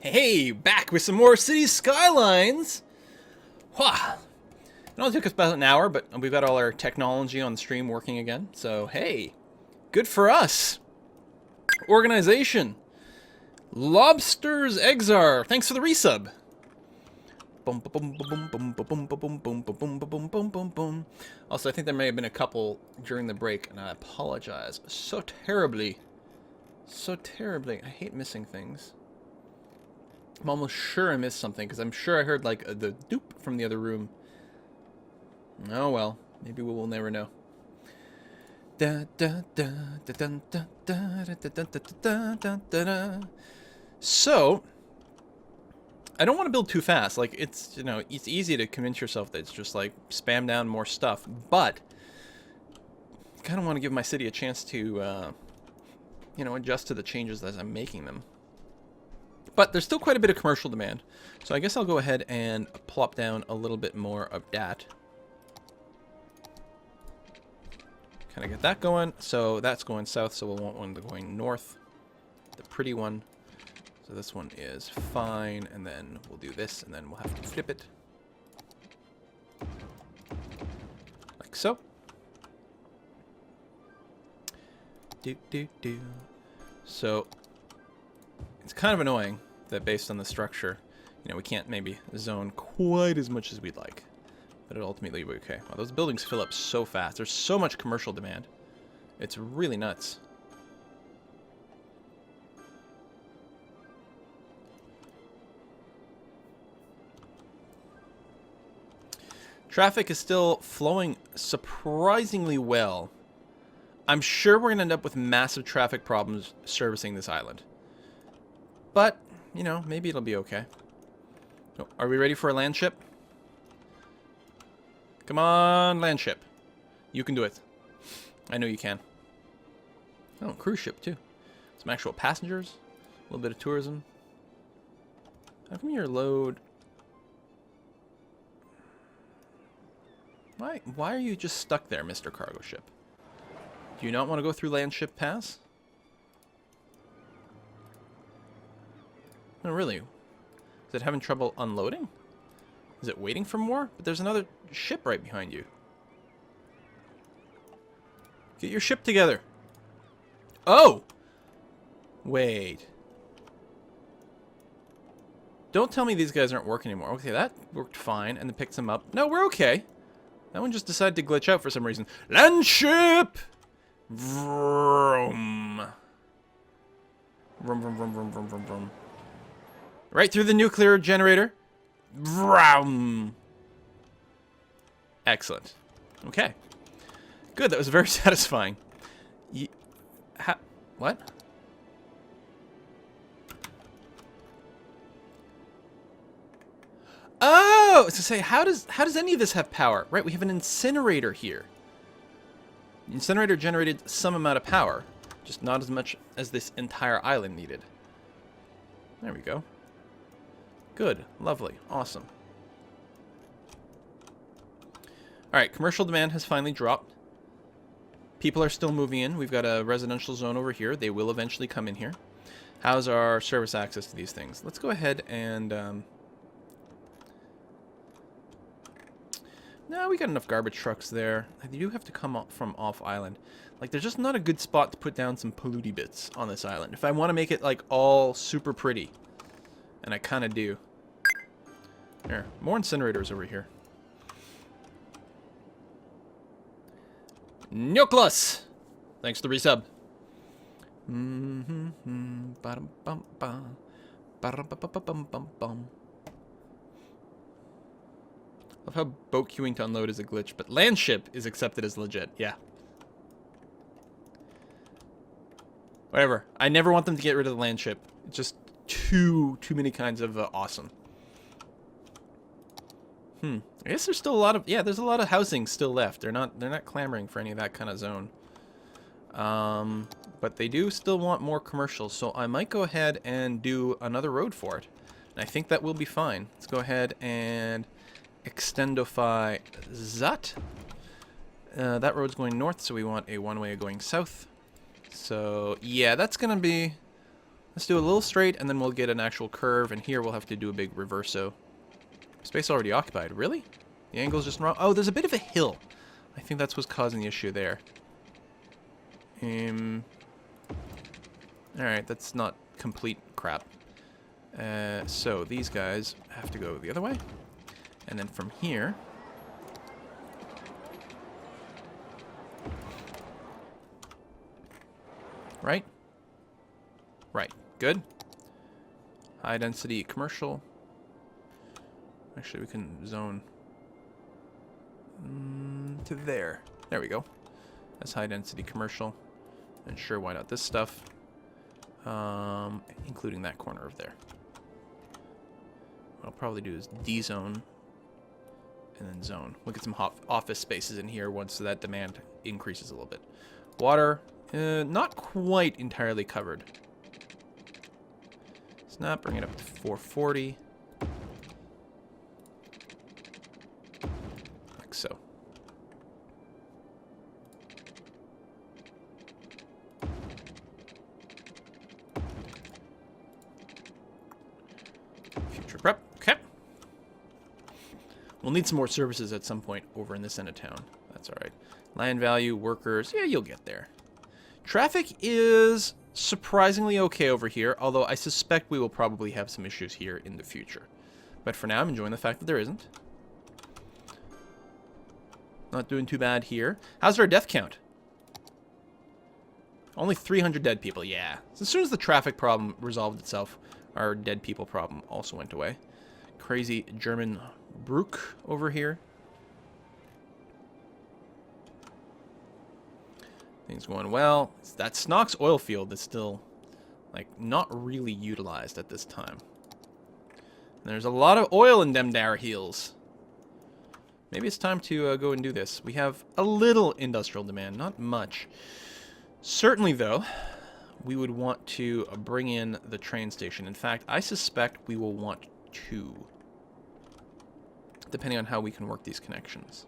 Hey, back with some more City Skylines! Wah! It only took us about an hour, but we've got all our technology on the stream working again. So, hey, good for us! Organization. Lobsters Exar, thanks for the resub! Also, I think there may have been a couple during the break, and I apologize so terribly. So terribly. I hate missing things. I'm almost sure I missed something, because I'm sure I heard, like, the doop from the other room. Oh well, maybe we will never know. So, I don't want to build too fast. Like, it's, you know, it's easy to convince yourself that it's just, like, spam down more stuff. But, I kind of want to give my city a chance to, you know, adjust to the changes as I'm making them. But there's still quite a bit of commercial demand. So I guess I'll go ahead and plop down a little bit more of that. Kind of get that going. So that's going south, so we'll want one going north. The pretty one. So this one is fine, and then we'll do this, and then we'll have to flip it. Like so. So it's kind of annoying that based on the structure, you know, we can't maybe zone quite as much as we'd like. But it'll ultimately be okay. Wow, those buildings fill up so fast. There's so much commercial demand. It's really nuts. Traffic is still flowing surprisingly well. I'm sure we're going to end up with massive traffic problems servicing this island. But, you know, maybe it'll be okay. So, are we ready for a land ship? Come on, land ship. You can do it. I know you can. Oh, cruise ship, too. Some actual passengers. A little bit of tourism. How come your load... Why are you just stuck there, Mr. Cargo Ship? Do you not want to go through land ship pass? No, really. Is it having trouble unloading? Is it waiting for more? But there's another ship right behind you. Get your ship together. Oh! Wait. Don't tell me these guys aren't working anymore. Okay, that worked fine, and it picked them up. No, we're okay. That one just decided to glitch out for some reason. Land ship! Vroom. Vroom, vroom, vroom, vroom, vroom, vroom, vroom. Right through the nuclear generator. Vroom. Excellent. Okay. Good, that was very satisfying. What? Oh, to say, how does any of this have power? Right, we have an incinerator here. The incinerator generated some amount of power, just not as much as this entire island needed. There we go. Good, lovely, awesome. Alright, commercial demand has finally dropped. People are still moving in. We've got a residential zone over here. They will eventually come in here. How's our service access to these things? Let's go ahead and... No, we got enough garbage trucks there. They do have to come up from off-island. Like, there's just not a good spot to put down some polluty bits on this island. If I want to make it, like, all super pretty. And I kind of do. Here, more incinerators over here. Nucleus! Thanks for the resub. Love how boat queuing to unload is a glitch, but land ship is accepted as legit. Yeah. Whatever. I never want them to get rid of the land ship. It's just too many kinds of awesome. I guess there's still a lot of there's a lot of housing still left. They're not clamoring for any of that kind of zone. But they do still want more commercials, so I might go ahead and do another road for it. And I think that will be fine. Let's go ahead and extendify that. That road's going north, so we want a one-way going south. So yeah, that's gonna be Let's do a little straight, and then we'll get an actual curve, and here we'll have to do a big reverso. Space already occupied. Really? The angle's just wrong. Oh, there's a bit of a hill. I think that's what's causing the issue there. Alright, that's not complete crap. So these guys have to go the other way. And then from here... Right? Right. Good. High density commercial. Actually, we can zone to there. There we go. That's high density commercial. And sure, why not this stuff? Including that corner over there. What I'll probably do is D-zone and then zone. We'll get some office spaces in here once that demand increases a little bit. Water, not quite entirely covered. Snap, bring it up to 440. Like so. Future prep. Okay. We'll need some more services at some point over in this end of town. That's all right. Land value, workers. Yeah, you'll get there. Traffic is surprisingly okay over here, although I suspect we will probably have some issues here in the future. But for now, I'm enjoying the fact that there isn't. Not doing too bad here. How's our death count? Only 300 dead people, yeah. So as soon as the traffic problem resolved itself, our dead people problem also went away. Crazy German Brook over here. Things going well. That Snox oil field is still, like, not really utilized at this time. And there's a lot of oil in them dar hills. Maybe it's time to go and do this. We have a little industrial demand, not much. Certainly, though, we would want to bring in the train station. In fact, I suspect we will want two, depending on how we can work these connections.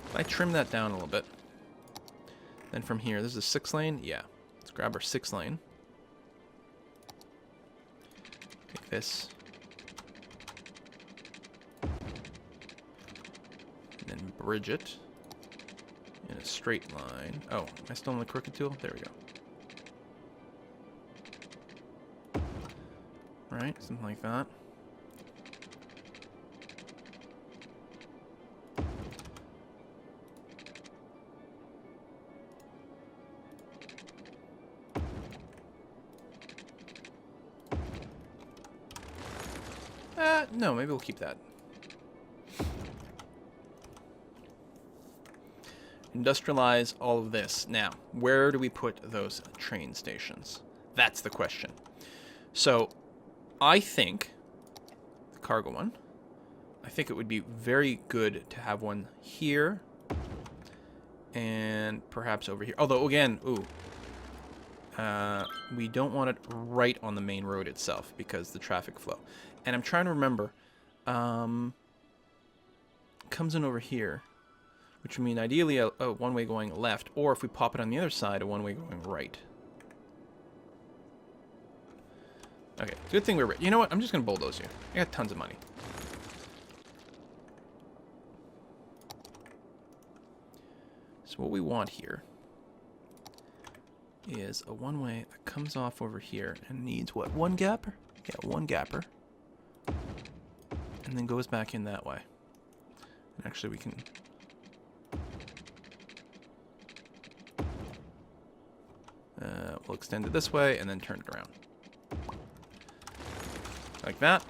If I trim that down a little bit, then from here, this is a 6 lane. Yeah, let's grab our 6 lane. Take this. And then bridge it in a straight line. Oh, am I still on the crooked tool? There we go. Right, something like that. No, maybe we'll keep that. Industrialize all of this. Now, where do we put those train stations? That's the question. So, I think, the cargo one, I think it would be very good to have one here, and perhaps over here. Although, again, we don't want it right on the main road itself because the traffic flow. And I'm trying to remember, comes in over here, which would mean ideally a one-way going left, or if we pop it on the other side, a one-way going right. Okay, good thing we're right. You know what? I'm just going to bulldoze you. I got tons of money. So what we want here is a one-way that comes off over here and needs, what, one gapper? Yeah, one gapper. And then goes back in that way. And actually we can... we'll extend it this way and then turn it around. Like that.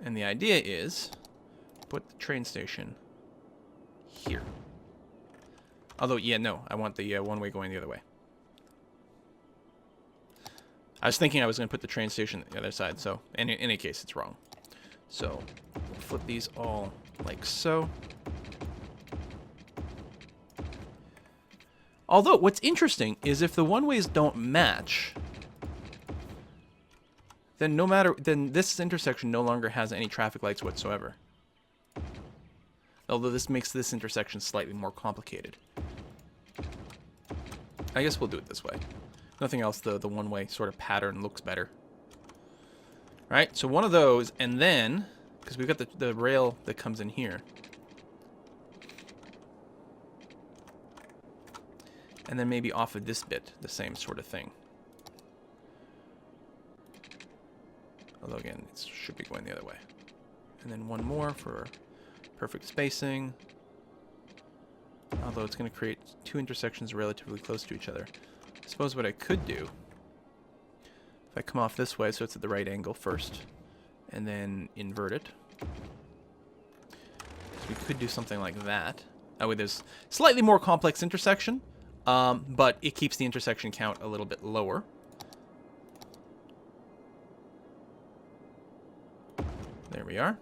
And the idea is, put the train station here. Although, yeah, no, I want the one-way going the other way. I was thinking I was going to put the train station on the other side, so in any case, it's wrong. So, we'll flip these all like so. Although, what's interesting is if the one-ways don't match, then then this intersection no longer has any traffic lights whatsoever. Although this makes this intersection slightly more complicated. I guess we'll do it this way. Nothing else, the one-way sort of pattern looks better. Right, so one of those, and then, because we've got the rail that comes in here. And then maybe off of this bit, the same sort of thing. Although again, it should be going the other way. And then one more for perfect spacing. Although it's going to create two intersections relatively close to each other. I suppose what I could do, if I come off this way so it's at the right angle first, and then invert it. So we could do something like that. That way there's slightly more complex intersection, but it keeps the intersection count a little bit lower. There we are.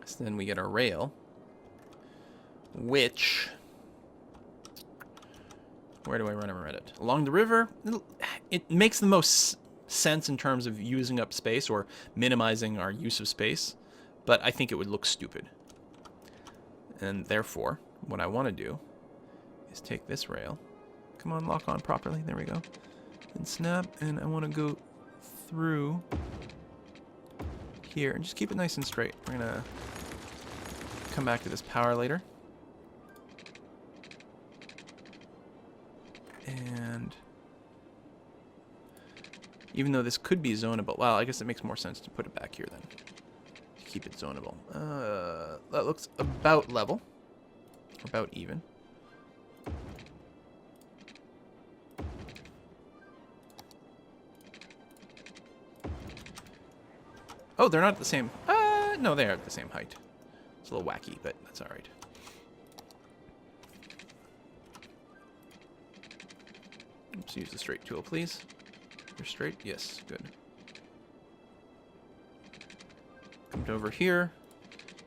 So then we get our rail, which... Where do I run it? Along the river, it makes the most sense in terms of using up space or minimizing our use of space, but I think it would look stupid. And therefore, what I want to do is take this rail. Come on, lock on properly. There we go. And snap, and I want to go through here and just keep it nice and straight. We're going to come back to this power later. And even though this could be zonable, well, I guess it makes more sense to put it back here then. Keep it zonable. That looks about level. About even. Oh, they're not at the same... no, they are at the same height. It's a little wacky, but that's alright. Let's use the straight tool, please. You're straight? Yes, good. Come to over here.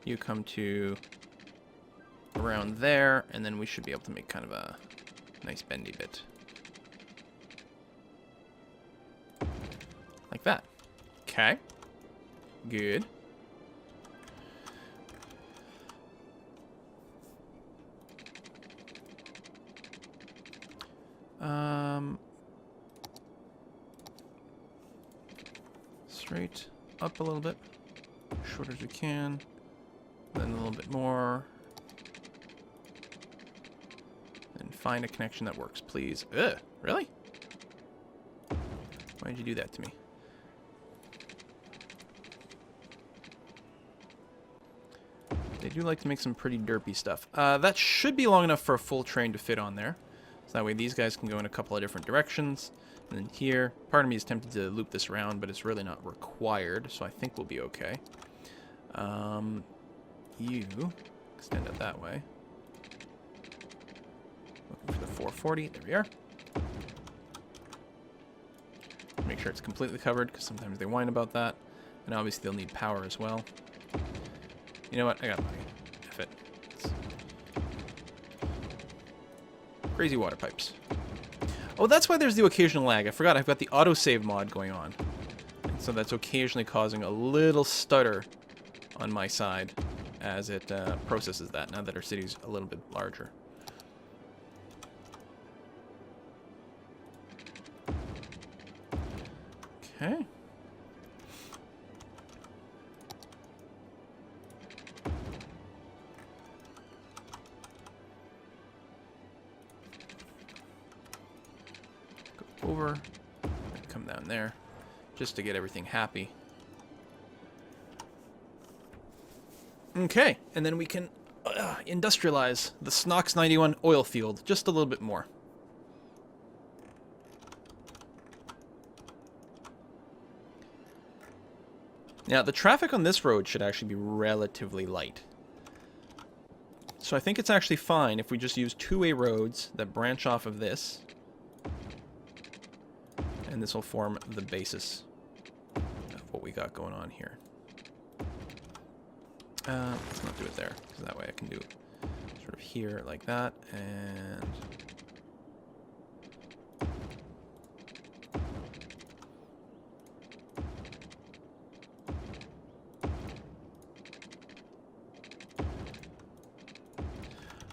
You come to around there, and then we should be able to make kind of a nice bendy bit. Like that. Okay. Good. Straight up a little bit, short as we can, then a little bit more, and find a connection that works, please. Ugh, really? Why did you do that to me? They do like to make some pretty derpy stuff. That should be long enough for a full train to fit on there. So that way these guys can go in a couple of different directions. And then here, part of me is tempted to loop this around, but it's really not required, so I think we'll be okay. You extend it that way. Looking for the 440. There we are. Make sure it's completely covered, because sometimes they whine about that. And obviously they'll need power as well. You know what? I got money. F it. Crazy water pipes. Oh, that's why there's the occasional lag. I forgot I've got the autosave mod going on. And so that's occasionally causing a little stutter on my side as it processes that, now that our city's a little bit larger. Okay. Over and come down there just to get everything happy. Okay, and then we can industrialize the Snox 91 oil field just a little bit more. Now, the traffic on this road should actually be relatively light. So I think it's actually fine if we just use two-way roads that branch off of this. And this will form the basis of what we got going on here. Let's not do it there, because that way I can do sort of here like that, and...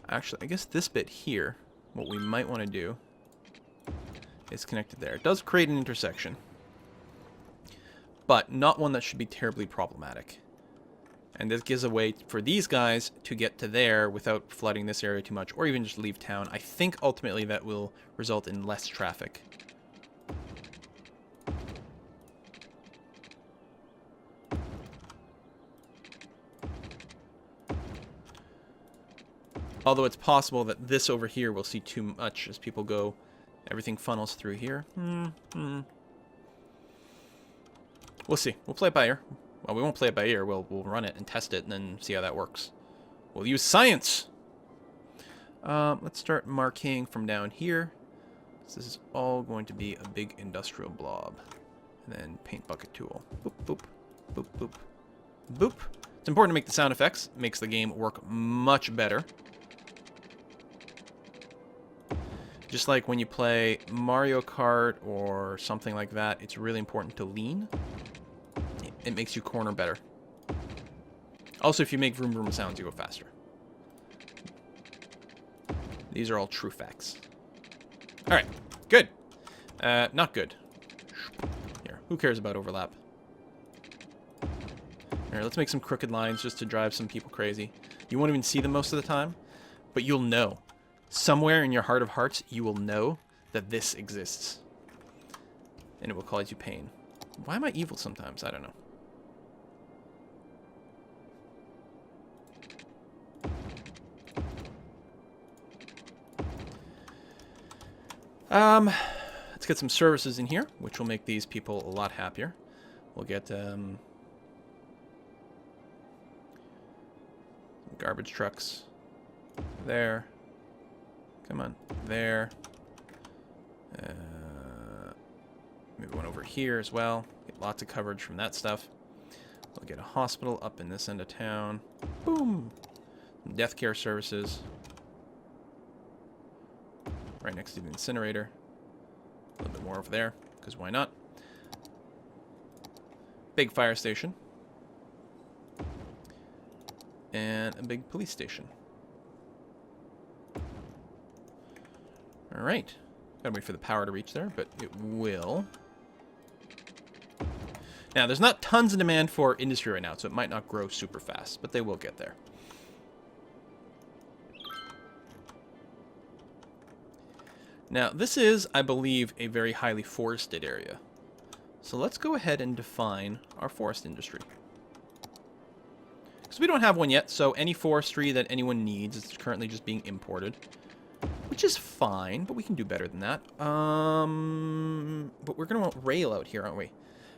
Actually, I guess this bit here, what we might want to do is connected there. It does create an intersection, but not one that should be terribly problematic. And this gives a way for these guys to get to there without flooding this area too much, or even just leave town. I think ultimately that will result in less traffic. Although it's possible that this over here will see too much as people go. Everything funnels through here. We'll see. We'll play it by ear. Well, we won't play it by ear. We'll run it and test it and then see how that works. We'll use science! Let's start marking from down here. So this is all going to be a big industrial blob. And then paint bucket tool. Boop, boop, boop, boop, boop. It's important to make the sound effects. It makes the game work much better. Just like when you play Mario Kart or something like that, it's really important to lean. It makes you corner better. Also, if you make vroom vroom sounds, you go faster. These are all true facts. Alright, good. Not good. Here, who cares about overlap? Here, let's make some crooked lines just to drive some people crazy. You won't even see them most of the time, but you'll know. Somewhere in your heart of hearts, you will know that this exists. And it will cause you pain. Why am I evil sometimes? I don't know. Let's get some services in here, which will make these people a lot happier. We'll get garbage trucks there. Come on, there. Maybe one over here as well. Get lots of coverage from that stuff. We'll get a hospital up in this end of town. Boom! Death care services. Right next to the incinerator. A little bit more over there, because why not? Big fire station. And a big police station. Alright. Gotta wait for the power to reach there, but it will. Now, there's not tons of demand for industry right now, so it might not grow super fast, but they will get there. Now, this is, I believe, a very highly forested area. So let's go ahead and define our forest industry. Because we don't have one yet, so any forestry that anyone needs is currently just being imported. Which is fine, but we can do better than that. But we're going to want rail out here, aren't we?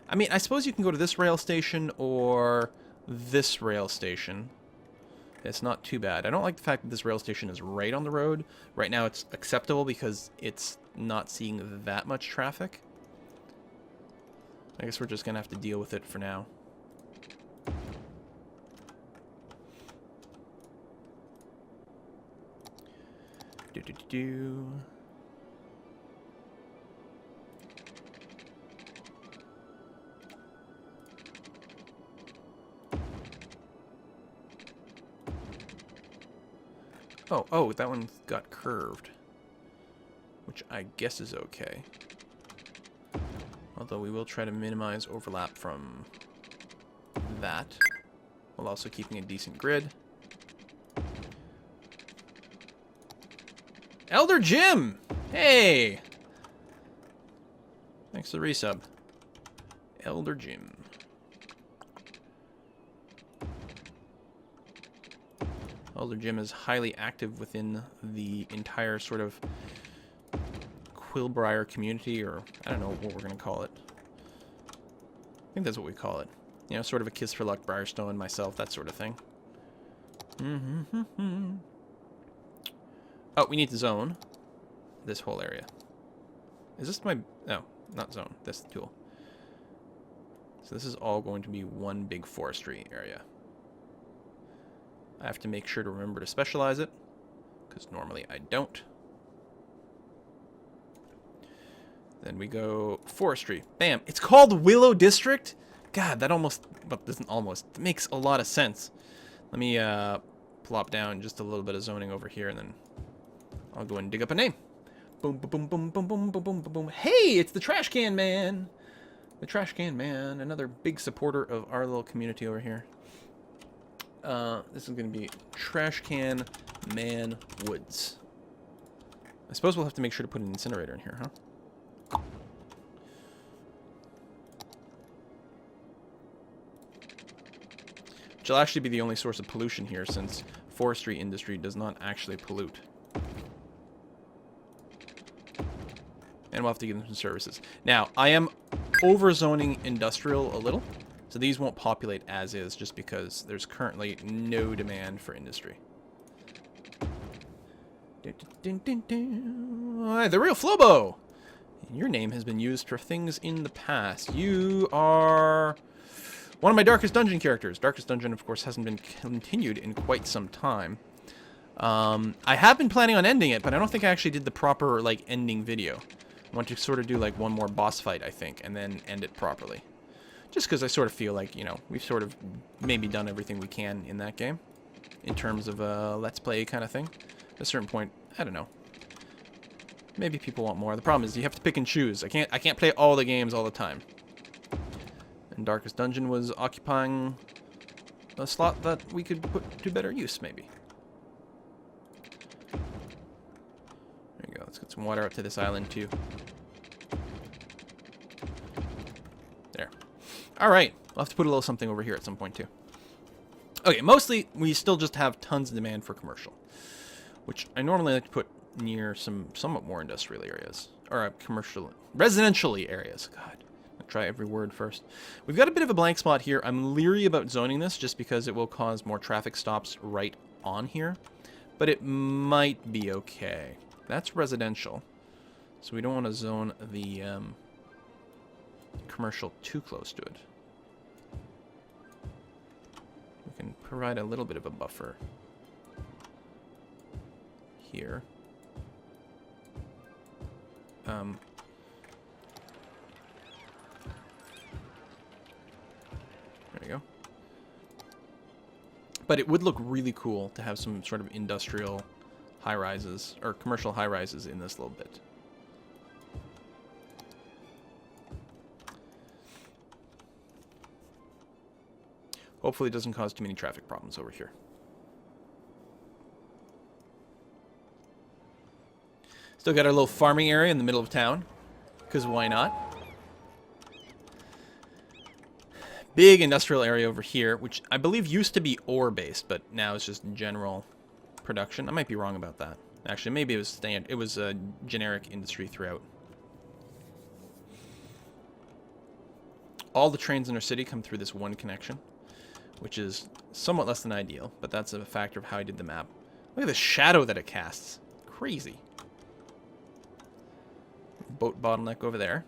I mean, I suppose you can go to this rail station or this rail station. It's not too bad. I don't like the fact that this rail station is right on the road. Right now it's acceptable because it's not seeing that much traffic. I guess we're just going to have to deal with it for now. Do. Oh, that one got curved. Which I guess is okay. Although we will try to minimize overlap from that, while also keeping a decent grid. Elder Jim! Hey! Thanks for the resub. Elder Jim. Elder Jim is highly active within the entire sort of Quillbriar community, or I don't know what we're going to call it. I think that's what we call it. You know, sort of a Kiss for Luck, Briarstone, myself, that sort of thing. Oh, we need to zone this whole area. Is this my... No, not zone. This tool. So this is all going to be one big forestry area. I have to make sure to remember to specialize it, because normally I don't. Then we go forestry. Bam! It's called Willow District? God, that almost... Well, doesn't almost. It makes a lot of sense. Let me plop down just a little bit of zoning over here, and then I'll go and dig up a name. Boom, boom, boom, boom, boom, boom, boom, boom, boom. Hey, it's the Trash Can Man. The Trash Can Man, another big supporter of our little community over here. This is going to be Trash Can Man Woods. I suppose we'll have to make sure to put an incinerator in here, huh? Which will actually be the only source of pollution here, since forestry industry does not actually pollute. And we'll have to give them some services. Now, I am over-zoning industrial a little, so these won't populate as is, just because there's currently no demand for industry. Hi, the real Flobo! Your name has been used for things in the past. You are one of my Darkest Dungeon characters. Darkest Dungeon, of course, hasn't been continued in quite some time. I have been planning on ending it, but I don't think I actually did the proper, like, ending video. I want to sort of do, like, one more boss fight, I think, and then end it properly. Just because I sort of feel like, you know, we've sort of maybe done everything we can in that game. In terms of a Let's Play kind of thing. At a certain point, I don't know. Maybe people want more. The problem is you have to pick and choose. I can't play all the games all the time. And Darkest Dungeon was occupying a slot that we could put to better use, maybe. There you go. Let's get some water up to this island, too. There. Alright. We'll have to put a little something over here at some point, too. Okay, mostly, we still just have tons of demand for commercial. Which I normally like to put near some somewhat more industrial areas. Or commercial... residentially areas. God. I'll try every word first. We've got a bit of a blank spot here. I'm leery about zoning this, just because it will cause more traffic stops right on here. But it might be okay. That's residential. So we don't want to zone the commercial too close to it. We can provide a little bit of a buffer here. There we go. But it would look really cool to have some sort of industrial high-rises, or commercial high-rises in this little bit. Hopefully it doesn't cause too many traffic problems over here. Still got our little farming area in the middle of town, because why not? Big industrial area over here, which I believe used to be ore-based, but now it's just general production. I might be wrong about that. Actually, maybe it was a generic industry throughout. All the trains in our city come through this one connection, which is somewhat less than ideal, but that's a factor of how I did the map. Look at the shadow that it casts. Crazy. Boat bottleneck over there.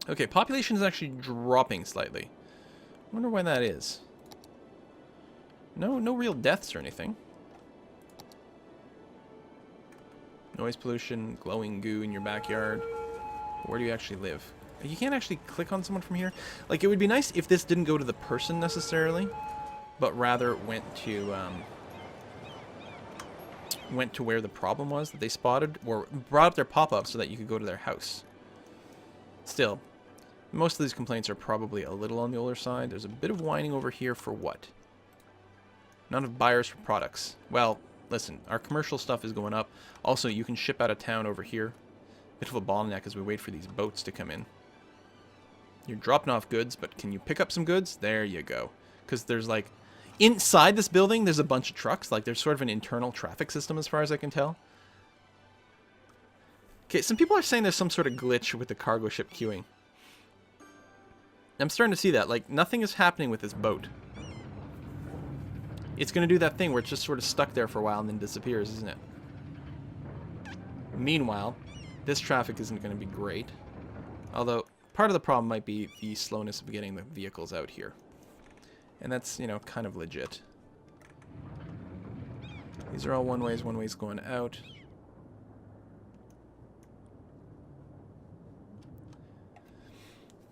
Okay, population is actually dropping slightly. I wonder why that is. No real deaths or anything. Noise pollution, glowing goo in your backyard. Where do you actually live? You can't actually click on someone from here. Like, it would be nice if this didn't go to the person necessarily, but rather went to where the problem was that they spotted, or brought up their pop-up so that you could go to their house. Still, most of these complaints are probably a little on the older side. There's a bit of whining over here for what? None of buyers for products. Well, listen, our commercial stuff is going up. Also, you can ship out of town over here. Bit of a bottleneck as we wait for these boats to come in. You're dropping off goods, but can you pick up some goods? There you go. Because there's like... inside this building, there's a bunch of trucks. Like, there's sort of an internal traffic system as far as I can tell. Okay, some people are saying there's some sort of glitch with the cargo ship queuing. I'm starting to see that. Like, nothing is happening with this boat. It's going to do that thing where it's just sort of stuck there for a while and then disappears, isn't it? Meanwhile, this traffic isn't going to be great. Although, part of the problem might be the slowness of getting the vehicles out here. And that's, you know, kind of legit. These are all one ways going out.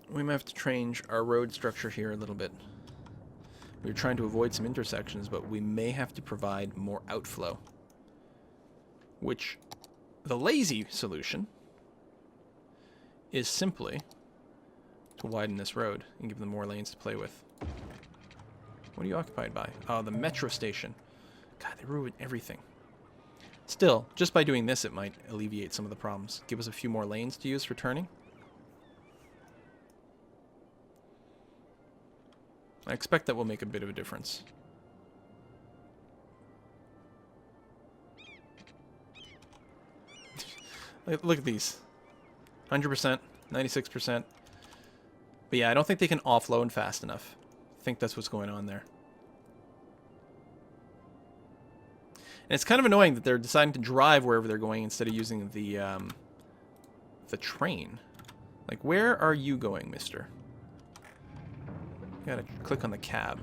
We might have to change our road structure here a little bit. We're trying to avoid some intersections, but we may have to provide more outflow. Which The lazy solution is simply to widen this road and give them more lanes to play with. What are you occupied by? Oh, the metro station. God, they ruined everything. Still, just by doing this, it might alleviate some of the problems. Give us a few more lanes to use for turning. I expect that will make a bit of a difference. Look at these. 100%, 96%. But yeah, I don't think they can offload fast enough. I think that's what's going on there. And it's kind of annoying that they're deciding to drive wherever they're going instead of using the train. Like, where are you going, mister? You gotta click on the cab.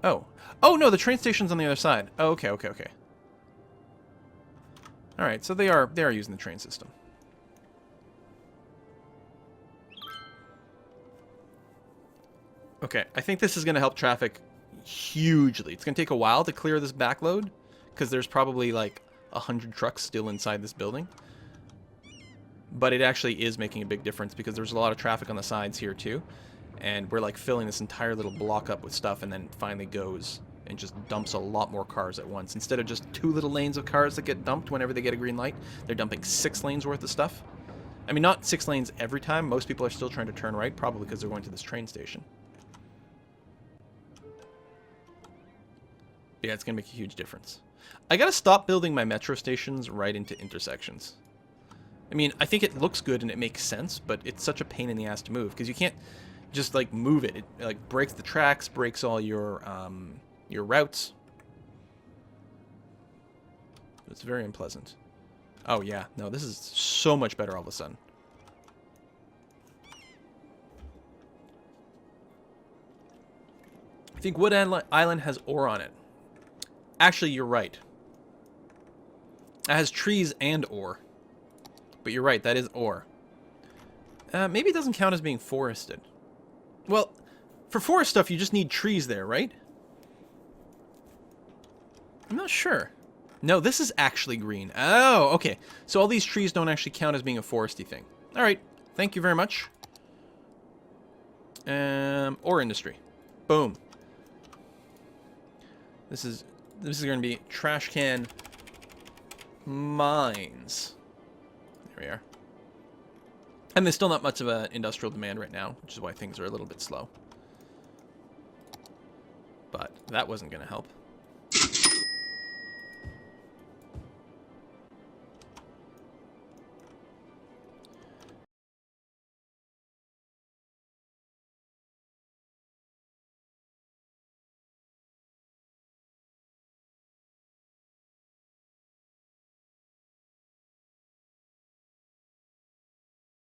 Oh. Oh, no, the train station's on the other side. Oh, okay, okay, okay. Alright, so they are using the train system. Okay, I think this is going to help traffic hugely. It's going to take a while to clear this backload, because there's probably like 100 trucks still inside this building. But it actually is making a big difference, because there's a lot of traffic on the sides here too. And we're like filling this entire little block up with stuff, and then it finally goes and just dumps a lot more cars at once. Instead of just 2 little lanes of cars that get dumped whenever they get a green light, they're dumping 6 lanes worth of stuff. I mean, not 6 lanes every time. Most people are still trying to turn right, probably because they're going to this train station. But yeah, it's going to make a huge difference. I got to stop building my metro stations right into intersections. I mean, I think it looks good and it makes sense, but it's such a pain in the ass to move, because you can't just like move it. It like breaks the tracks, breaks all your routes. It's very unpleasant. Oh yeah, no, this is so much better all of a sudden. I think Wood Island has ore on it. Actually, you're right. It has trees and ore. But you're right, that is ore. Maybe it doesn't count as being forested. Well, for forest stuff, you just need trees there, right? I'm not sure. No, this is actually green. Oh, okay. So all these trees don't actually count as being a foresty thing. All right. Thank you very much. Ore industry. Boom. This is going to be trash can mines. There we are. And there's still not much of an industrial demand right now, which is why things are a little bit slow. But that wasn't going to help.